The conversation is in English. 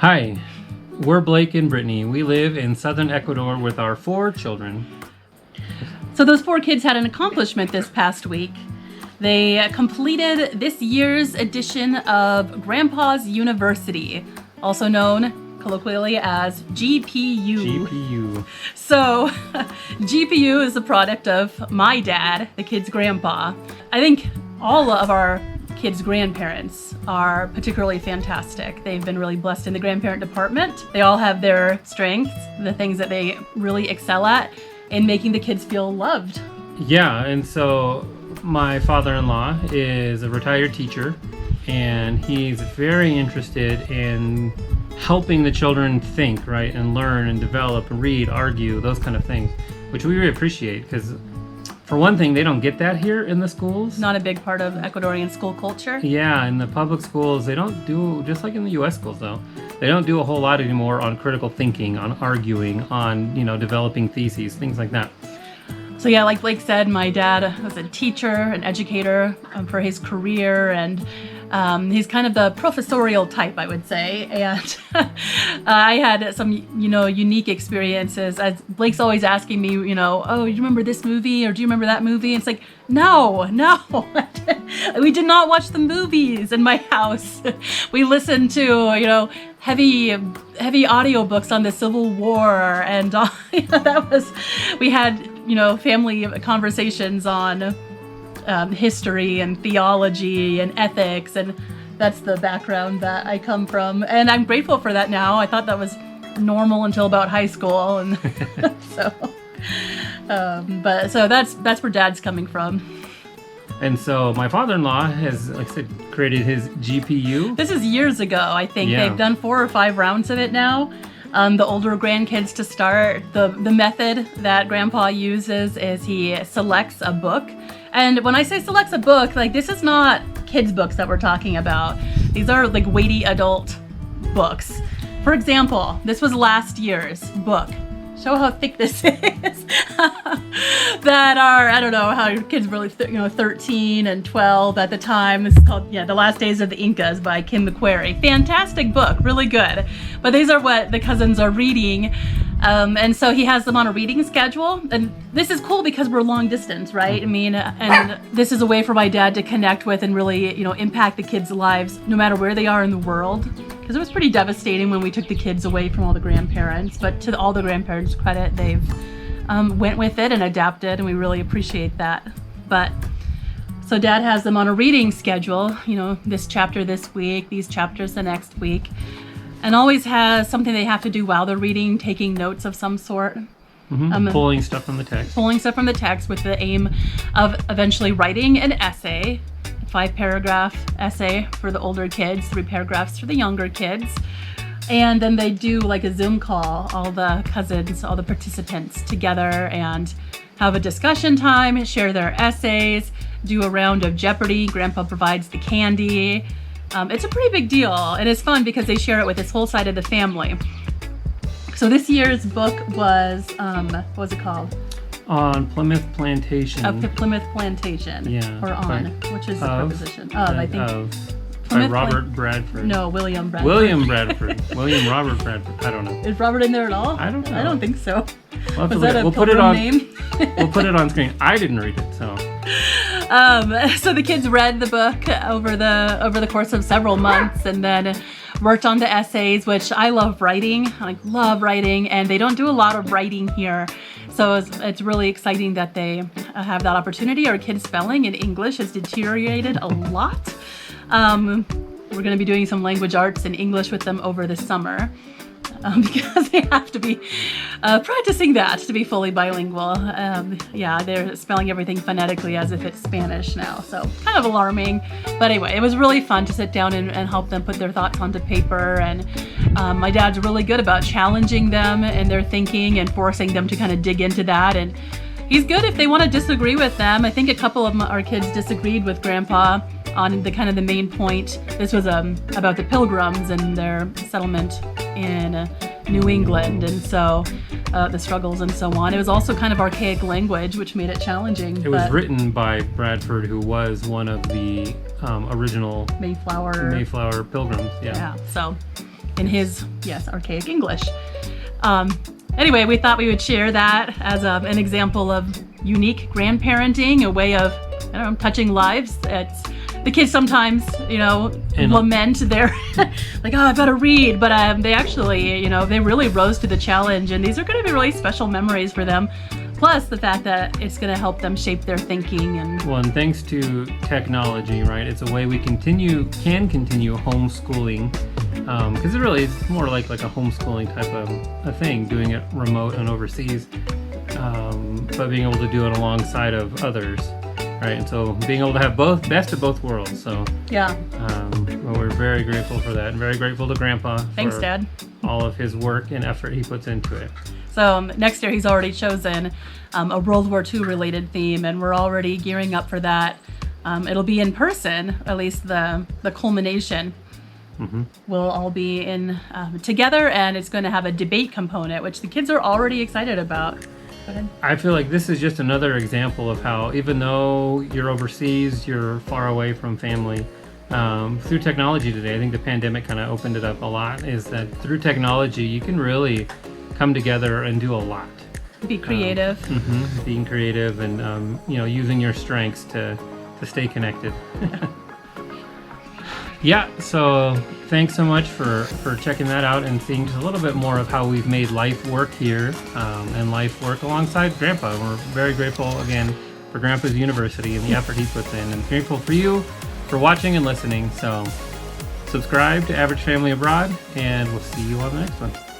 Hi, we're Blake and Brittany. We live in southern Ecuador with our 4 children. So those 4 kids had an accomplishment this past week. They completed this year's edition of Grandpa's University, also known colloquially as GPU. GPU. So GPU is a product of my dad, the kids' grandpa. I think all of our kids' grandparents are particularly fantastic. They've been really blessed in the grandparent department. They all have their strengths, the things that they really excel at in making the kids feel loved. Yeah, and so my father-in-law is a retired teacher, and he's very interested in helping the children think, right, and learn and develop, read, argue, those kind of things, which we really appreciate because for one thing, they don't get that here in the schools. Not a big part of Ecuadorian school culture. Yeah, in the public schools, they don't do, just like in the U.S. schools though, they don't do a whole lot anymore on critical thinking, on arguing, on, developing theses, things like that. So yeah, like Blake said, my dad was a teacher, an educator for his career, and he's kind of the professorial type, I would say. And I had some, unique experiences. As Blake's always asking me, oh, you remember this movie or do you remember that movie? And it's like, no, we did not watch the movies in my house. We listened to, heavy audiobooks on the Civil War, and we had family conversations on history and theology and ethics, and that's the background that I come from, and I'm grateful for that now. I thought that was normal until about high school, and so that's where Dad's coming from. And so my father-in-law has, like I said, created his GPU. This is years ago, I think. Yeah. They've done 4 or 5 rounds of it now. The older grandkids to start. The method that Grandpa uses is he selects a book. And when I say selects a book, this is not kids' books that we're talking about. These are weighty adult books. For example, this was last year's book. Show how thick this is. That are, I don't know how kids really, 13 and 12 at the time. This is called, The Last Days of the Incas by Kim McQuarrie. Fantastic book, really good. But these are what the cousins are reading. And so he has them on a reading schedule. And this is cool because we're long distance, right? I mean, and this is a way for my dad to connect with and really, impact the kids' lives no matter where they are in the world. Because it was pretty devastating when we took the kids away from all the grandparents. But to all the grandparents' credit, they've went with it and adapted, and we really appreciate that. But so Dad has them on a reading schedule, this chapter this week, these chapters the next week. And always has something they have to do while they're reading, taking notes of some sort. Mm-hmm. Pulling stuff from the text. Pulling stuff from the text with the aim of eventually writing an essay, a 5-paragraph essay for the older kids, 3 paragraphs for the younger kids. And then they do a Zoom call, all the cousins, all the participants together, and have a discussion time, share their essays, do a round of Jeopardy. Grandpa provides the candy. It's a pretty big deal, and it's fun because they share it with this whole side of the family. So this year's book was, what was it called? On Plymouth Plantation. Plymouth Plantation. Yeah. Or on, which is the preposition. I think. By Robert Bradford. No, William Bradford. William Bradford. William Robert Bradford. I don't know. Is Robert in there at all? I don't know. I don't think so. Was that a pilgrim name? We'll put it on screen. I didn't read it, so. So the kids read the book over the course of several months, and then worked on the essays, which I love writing. I love writing, and they don't do a lot of writing here. So it's really exciting that they have that opportunity. Our kids' spelling in English has deteriorated a lot. We're going to be doing some language arts in English with them over the summer. Because they have to be practicing that to be fully bilingual. They're spelling everything phonetically as if it's Spanish now, so kind of alarming. But anyway, it was really fun to sit down and help them put their thoughts onto paper. And my dad's really good about challenging them and their thinking and forcing them to kind of dig into that. And he's good if they want to disagree with them. I think a couple of our kids disagreed with Grandpa on the main point. This was about the Pilgrims and their settlement in New England, and so the struggles and so on. It was also kind of archaic language, which made it challenging. It was written by Bradford, who was one of the original Mayflower Pilgrims. Yeah. So in his, yes, archaic English. Anyway, we thought we would share that as an example of unique grandparenting, a way of, I don't know, touching lives. It's, the kids sometimes, lament their, like, oh, I've got to read, but they actually, they really rose to the challenge, and these are going to be really special memories for them. Plus the fact that it's going to help them shape their thinking. And thanks to technology, right? It's a way we can continue homeschooling, because it really is more like a homeschooling type of a thing, doing it remote and overseas, but being able to do it alongside of others, right? And so being able to have best of both worlds. So yeah, well, we're very grateful for that, and very grateful to Grandpa. Thanks, Dad. All of his work and effort he puts into it. So next year he's already chosen a World War II related theme, and we're already gearing up for that. It'll be in person, at least the culmination. Mm-hmm. We'll all be in together, and it's going to have a debate component, which the kids are already excited about. Go ahead. I feel like this is just another example of how, even though you're overseas, you're far away from family, through technology today, I think the pandemic kind of opened it up a lot, is that through technology you can really come together and do a lot. Be creative. Being creative and using your strengths to stay connected. Yeah, so thanks so much for checking that out and seeing just a little bit more of how we've made life work here, and life work alongside Grandpa. We're very grateful again for Grandpa's University and the effort he puts in, and grateful for you for watching and listening. So subscribe to Average Family Abroad, and we'll see you on the next one.